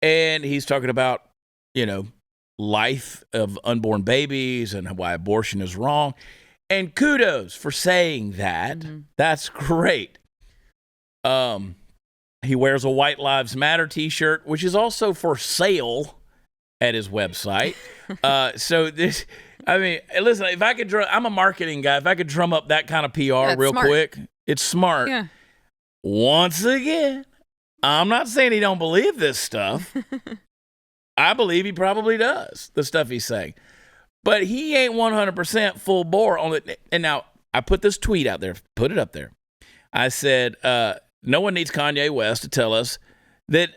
And he's talking about, life of unborn babies and why abortion is wrong. And kudos for saying that. Mm-hmm. That's great. He wears a White Lives Matter t-shirt, which is also for sale at his website. Listen, if I could I'm a marketing guy. If I could drum up that kind of PR real quick, it's smart. Yeah. Once again, I'm not saying he don't believe this stuff. I believe he probably does, the stuff he's saying. But he ain't 100% full bore on it. And now, I put this tweet out there, put it up there. I said, no one needs Kanye West to tell us that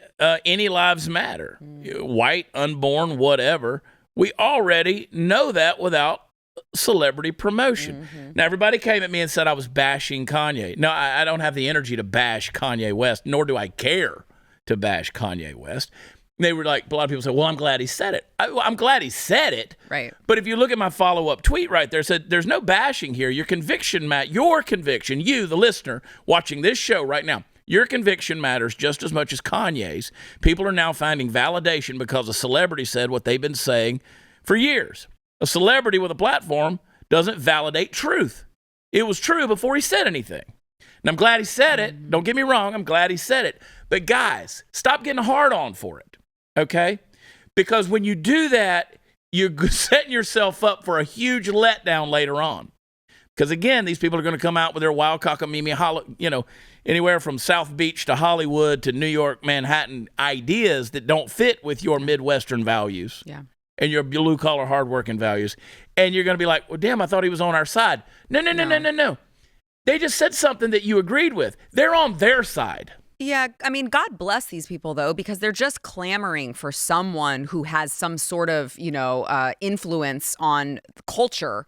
any lives matter. White, unborn, whatever. We already know that without celebrity promotion. Mm-hmm. Now, everybody came at me and said I was bashing Kanye. No, I don't have the energy to bash Kanye West, nor do I care to bash Kanye West. They were like, a lot of people said, well, I'm glad he said it. I'm glad he said it. Right. But if you look at my follow-up tweet right there, it said, there's no bashing here. Your conviction, you, the listener, watching this show right now, your conviction matters just as much as Kanye's. People are now finding validation because a celebrity said what they've been saying for years. A celebrity with a platform doesn't validate truth. It was true before he said anything. And I'm glad he said it. Don't get me wrong. I'm glad he said it. But guys, stop getting hard on for it. Okay? Because when you do that, you're setting yourself up for a huge letdown later on. Because again, these people are going to come out with their wild cockamamie, anywhere from South Beach to Hollywood to New York, Manhattan ideas that don't fit with your Midwestern values. Yeah. And your blue-collar, hardworking values. And you're going to be like, well, damn, I thought he was on our side. No. They just said something that you agreed with. They're on their side. Yeah, I mean, God bless these people, though, because they're just clamoring for someone who has some sort of, influence on culture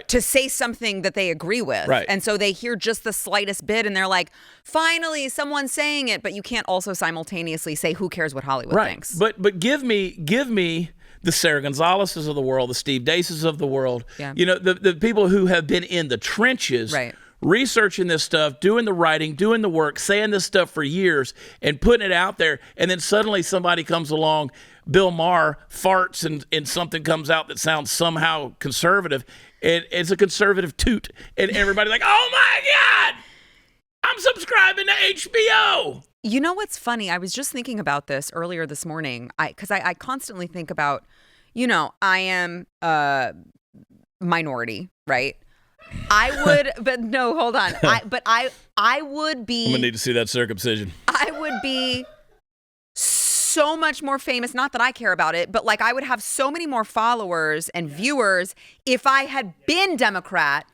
to say something that they agree with. Right. And so they hear just the slightest bit and they're like, finally, someone's saying it, but you can't also simultaneously say, who cares what Hollywood thinks? But give me the Sarah Gonzalez's of the world, the Steve Deace's of the world, the people who have been in the trenches. Right. Researching this stuff, doing the writing, doing the work, saying this stuff for years and putting it out there. And then suddenly somebody comes along, Bill Maher farts and something comes out that sounds somehow conservative. It's a conservative toot. And everybody's like, oh my God, I'm subscribing to HBO. You know what's funny? I was just thinking about this earlier this morning. Because I constantly think about, I am a minority, right? I would, but no, hold on. I would be. I'm gonna need to see that circumcision. I would be so much more famous. Not that I care about it, but I would have so many more followers and viewers if I had been Democrat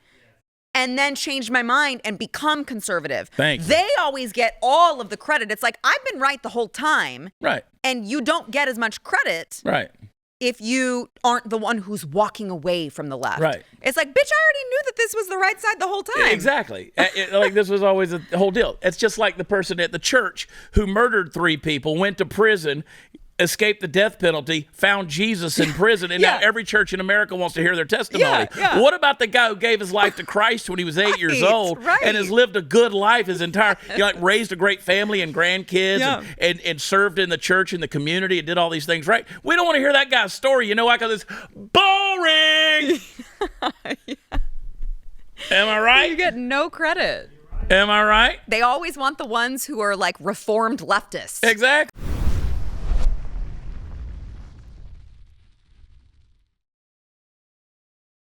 and then changed my mind and become conservative. Thanks. They always get all of the credit. It's like, I've been right the whole time. Right. And you don't get as much credit. Right. If you aren't the one who's walking away from the left. Right. It's like, bitch, I already knew that this was the right side the whole time. Exactly. This was always the whole deal. It's just like the person at the church who murdered 3 people, went to prison, escaped the death penalty, found Jesus in prison, and now every church in America wants to hear their testimony. Yeah. What about the guy who gave his life to Christ when he was 8 years old and has lived a good life his entire, raised a great family and grandkids and served in the church and the community and did all these things right? We don't want to hear that guy's story. You know why? Because it's boring. Am I right? You get no credit. Am I right? They always want the ones who are reformed leftists. Exactly.